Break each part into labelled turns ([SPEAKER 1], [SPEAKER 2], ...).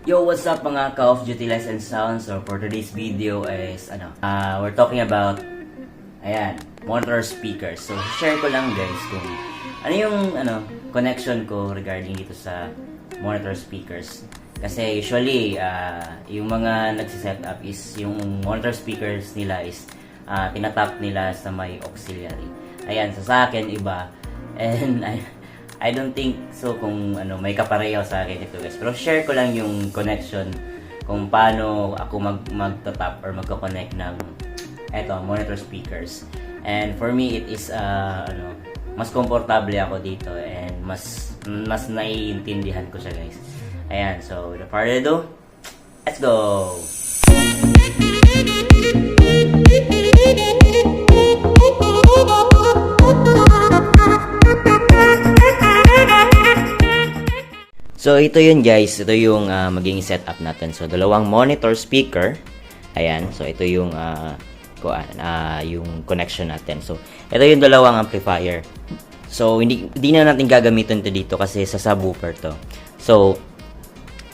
[SPEAKER 1] Yo, what's up mga Call of Duty Lights and Sounds? So for today's video is we're talking about monitor speakers. So share ko lang guys kung ano yung connection ko regarding dito sa monitor speakers. Kasi usually yung mga nagsi-set up is yung monitor speakers nila is tinatap nila sa may auxiliary. Ayan, so sa akin iba. And I don't think so kung may kapareho sa akin ito guys. Pero share ko lang yung connection kung paano ako magtatap or magko-connect ng monitor speakers. And for me it is mas komportable ako dito and mas naiintindihan ko siya guys. Ayan, so without further ado, let's go. So ito yun guys, ito yung magiging setup natin. So dalawang monitor speaker. Ayan, so ito yung yung connection natin. So ito yung dalawang amplifier. So hindi na natin gagamitin ito dito kasi sa subwoofer to. So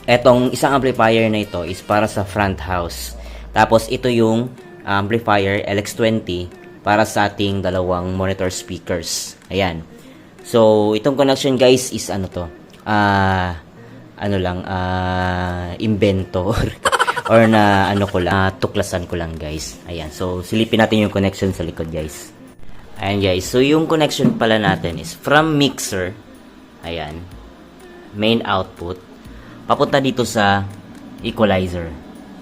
[SPEAKER 1] etong isang amplifier na ito is para sa front house. Tapos ito yung amplifier LX20 para sa ating dalawang monitor speakers. Ayan. So itong connection guys is invento or na tuklasan ko lang guys. Ayan, so silipin natin yung connection sa likod guys. Ayan guys, so yung connection pala natin is from mixer, ayan, main output, papunta dito sa equalizer.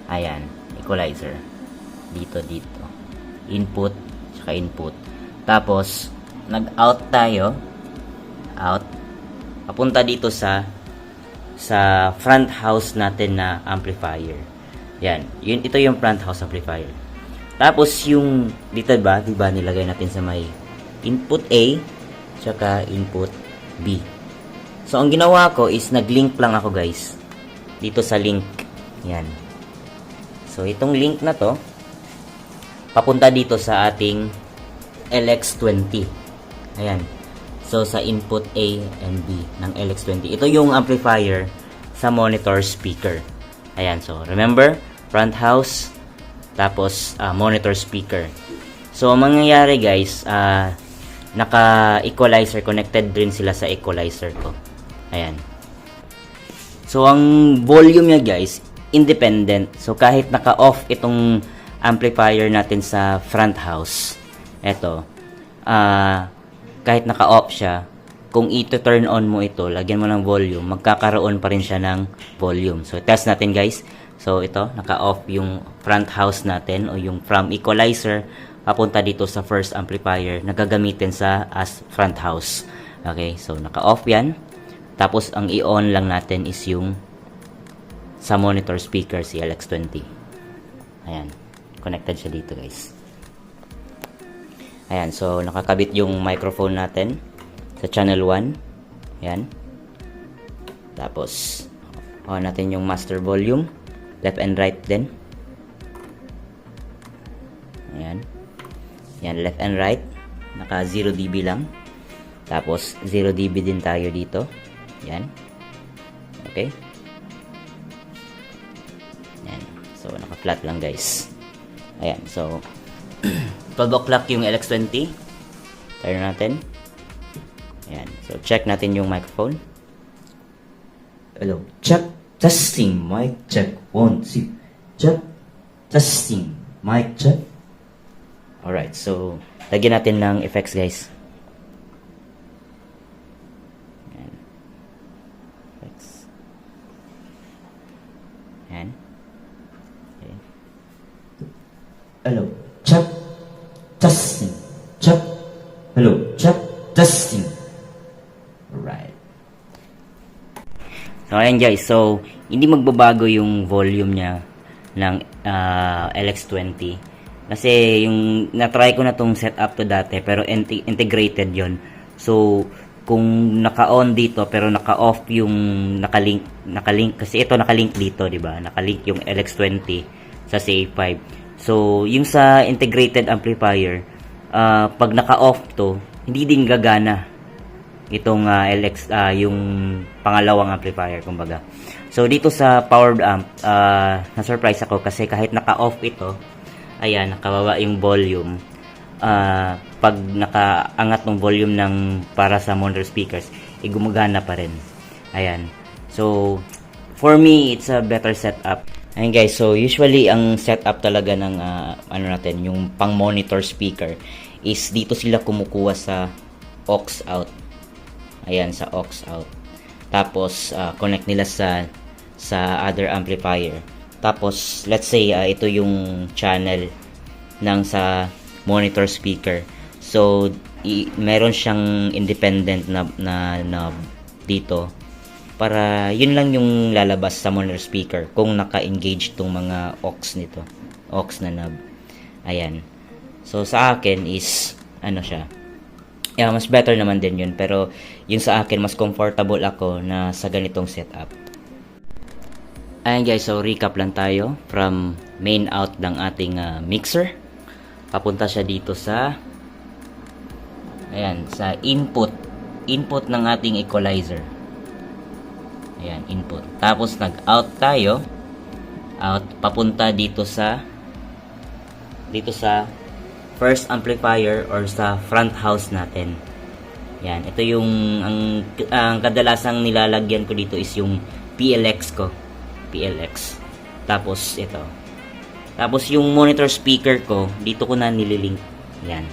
[SPEAKER 1] Ayan, equalizer. Dito, input, saka input. Tapos, nag-out tayo, out, papunta dito sa front house natin na amplifier. Yan, ito yung front house amplifier. Tapos yung dito diba nilagay natin sa may input A tsaka input B. So ang ginawa ko is nag-link lang ako guys dito sa link. Yan. So itong link na to papunta dito sa ating LX20. Ayan. So, sa input A and B ng LX20. Ito yung amplifier sa monitor speaker. Ayan. So, remember, front house, tapos monitor speaker. So, ang mangyayari guys, naka-equalizer, connected rin sila sa equalizer ko. Ayan. So, ang volume niya guys, independent. So, kahit naka-off itong amplifier natin sa front house, eto, kahit naka-off siya, kung i-turn on mo ito, lagyan mo ng volume, magkakaroon pa rin siya ng volume. So, test natin guys. So, ito, naka-off yung front house natin o yung from equalizer, papunta dito sa first amplifier na gagamitin as front house. Okay, so naka-off yan. Tapos, ang i-on lang natin is yung sa monitor speaker, si LX20. Ayan, connected siya dito guys. Ayan, so nakakabit yung microphone natin sa channel 1. Ayan. Tapos, on natin yung master volume. Left and right din. Ayan. Ayan, left and right. Naka 0 dB lang. Tapos, 0 dB din tayo dito. Ayan. Okay. Ayan. So, naka-flat lang guys. Ayan, so 12 o'clock yung LX20. Turn natin. Ayan. So, check natin yung microphone.
[SPEAKER 2] Hello. Check. Testing. Mic check. 1, 2. Check. Testing. Mic check.
[SPEAKER 1] Alright. So, lagyan natin ng effects guys. Ayan. Effects. Ayan. Okay.
[SPEAKER 2] Hello. Check. Testing. Check. Hello. Check. Testing. Alright.
[SPEAKER 1] So, ayan guys. So, hindi magbabago yung volume niya ng LX20. Kasi yung na-try ko na tong setup to dati pero integrated yon. So, kung naka-on dito pero naka-off yung naka-link kasi ito naka-link dito, 'di ba? Naka-link yung LX20 sa CA5. So, yung sa integrated amplifier, pag naka-off to, hindi din gagana itong yung pangalawang amplifier kumbaga. So, dito sa powered amp, na-surprise ako kasi kahit naka-off ito, ayan, nakababa yung volume. Pag nakaangat ng volume ng para sa monitor speakers, gumagana pa rin. Ayan. So, for me, it's a better setup. Ayan guys, so usually ang setup talaga ng ano natin, yung pang monitor speaker is dito sila kumukuha sa aux out. Ayan, sa aux out. Tapos connect nila sa other amplifier. Tapos let's say ito yung channel ng sa monitor speaker. So meron siyang independent na knob dito para yun lang yung lalabas sa monitor speaker kung naka-engage tong mga aux nito. Aux na knob. Ayan. So sa akin is ano siya, yeah, mas better naman din yun. Pero yun sa akin, mas comfortable ako na sa ganitong setup. Ayan guys, so recap lang tayo from main out ng ating mixer. Papunta siya dito sa ayan, sa input ng ating equalizer. Ayan, input. Tapos nag-out tayo. Out, papunta dito sa first amplifier or sa front house natin. Yan, ito yung ang kadalasang nilalagyan ko dito is yung PLX ko. PLX. Tapos ito. Tapos yung monitor speaker ko, dito ko na nililink. Yan.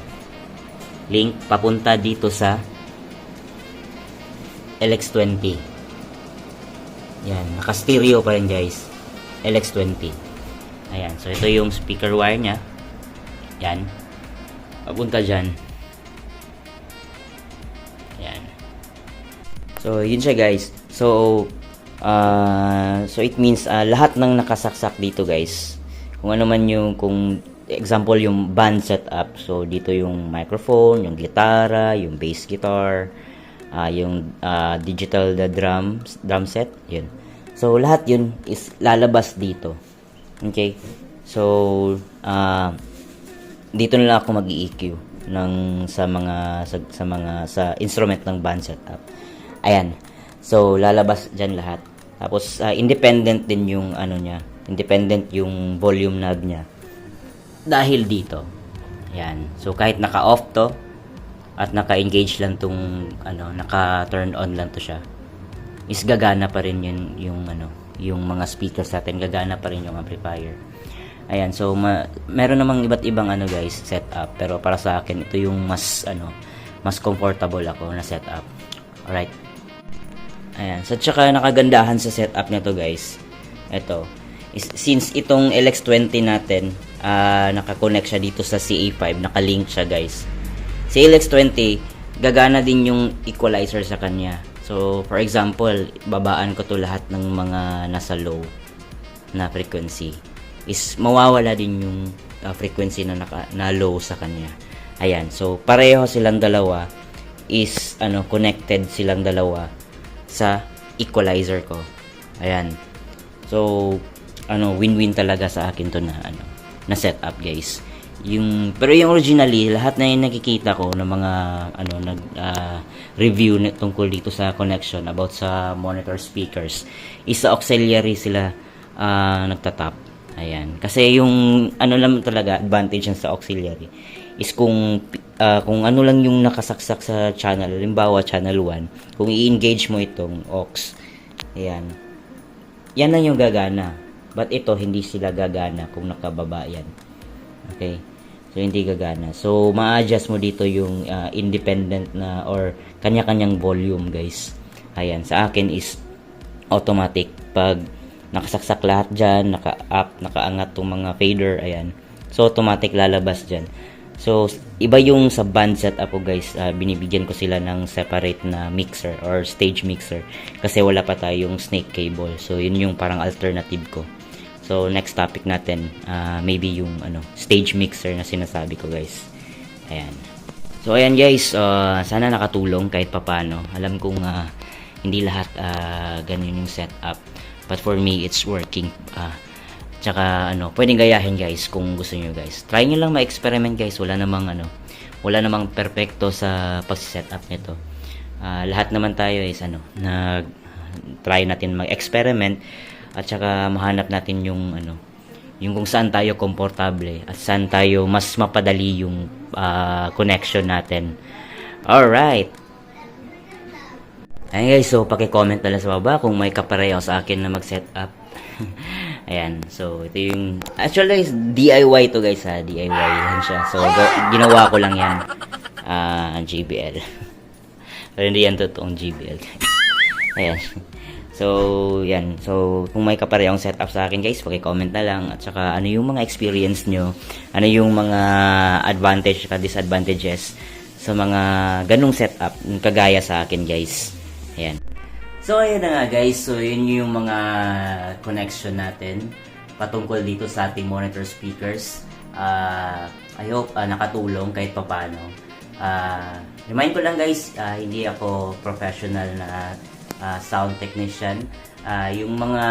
[SPEAKER 1] Link papunta dito sa LX20. Yan, naka-stereo pa rin guys. LX20. Ayan, so ito yung speaker wire niya. Yan. Papunta dyan. Yan. So, yun siya guys. So it means lahat ng nakasaksak dito guys. Kung ano man yung, kung example yung band setup. So, dito yung microphone, yung gitara, yung bass guitar, yung digital drum set. Yun. So, lahat yun is lalabas dito. Okay? So, dito na lang ako mag-EQ sa instrument ng band setup. Ayan. So lalabas diyan lahat. Tapos independent din yung ano niya, independent yung volume knob niya. Dahil dito. Ayan. So kahit naka-off to at naka-engage lang tong ano, naka-turn on lang to siya. Is gagana pa rin yun yung ano, yung mga speakers natin, gagana pa rin yung amplifier. Ayan, so meron namang iba't ibang ano guys, setup, pero para sa akin ito yung mas ano, mas comfortable ako na setup. Alright. Ayan, so tsaka nakagandahan sa setup nito guys. Ito, since itong LX20 natin, naka-connect siya dito sa CA5, naka-link siya guys. Si LX20, gagana din yung equalizer sa kanya. So, for example, babaan ko to lahat ng mga nasa low na frequency. Is mawawala din yung frequency na low sa kanya. Ayan, so pareho silang dalawa is ano, connected silang dalawa sa equalizer ko. Ayan. So ano, win-win talaga sa akin to na ano, na setup guys. Pero yung originally, lahat na yung nakikita ko ng mga ano review tungkol dito sa connection about sa monitor speakers is sa auxiliary sila nagtatap. Ayan. Kasi yung ano lang talaga advantage sa auxiliary is kung ano lang yung nakasaksak sa channel, halimbawa channel 1, kung i-engage mo itong aux, ayan, yan lang yung gagana. But ito, hindi sila gagana kung nakababa yan. Okay? So, hindi gagana. So, ma-adjust mo dito yung independent na or kanya-kanyang volume, guys. Ayan. Sa akin is automatic. Pag nakasaksak lahat dyan, naka-up, nakaangat tong mga fader, ayan. So, automatic lalabas dyan. So, iba yung sa band setup ko guys, binibigyan ko sila ng separate na mixer or stage mixer. Kasi wala pa tayong snake cable. So, yun yung parang alternative ko. So, next topic natin, maybe yung ano, stage mixer na sinasabi ko guys. Ayan. So, ayan guys, sana nakatulong kahit papano. Alam kong hindi lahat ganun yung setup. But for me, it's working. Tsaka ano, pwedeng gayahin guys kung gusto niyo guys. Try niyo lang ma-experiment guys. Wala namang perfecto sa pag-setup nito. Lahat naman tayo is ano, try natin mag-experiment at saka mahanap natin yung ano, yung kung saan tayo komportable at saan tayo mas mapadali yung connection natin. Alright. Ayan guys, so paki-comment na lang sa baba kung may kapareho sa akin na mag-set up. Ayan, so ito yung actually DIY to guys ha, DIY yan siya. So ginawa ko lang yan JBL. Pero hindi yan totoong JBL guys. Ayan. So, yan. So, kung may kaparehong setup sa akin guys, paki-comment na lang. At saka, ano yung mga experience nyo? Ano yung mga advantage at disadvantages sa mga ganong setup kagaya sa akin guys. Ayan. So, ayan na nga guys. So, yun yung mga connection natin patungkol dito sa ating monitor speakers. I hope nakatulong kahit paano. Remind ko lang guys, hindi ako professional na sound technician. Yung mga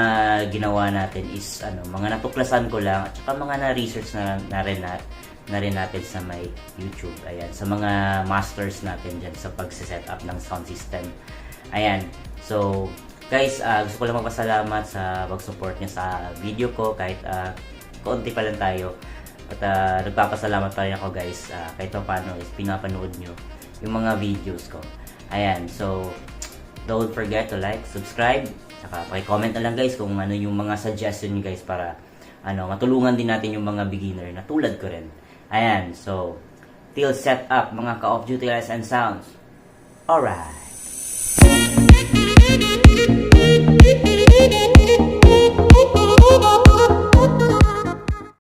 [SPEAKER 1] ginawa natin is mga natuklasan ko lang at saka mga na-research na rin natin sa may YouTube. Ayan, sa mga masters natin dyan sa pagsiset up ng sound system. Ayan. So, guys, gusto ko lang magpasalamat sa pag-support niyo sa video ko kahit konti pa lang tayo. At nagpapasalamat pa rin ako guys kahit paano is pinapanood nyo yung mga videos ko. Ayan, so don't forget to like, subscribe, saka paki-comment na lang guys kung ano yung mga suggestion nyo guys para matulungan din natin yung mga beginner na tulad ko rin. Ayan, so till set up mga ka-off duty lights and sounds. Alright.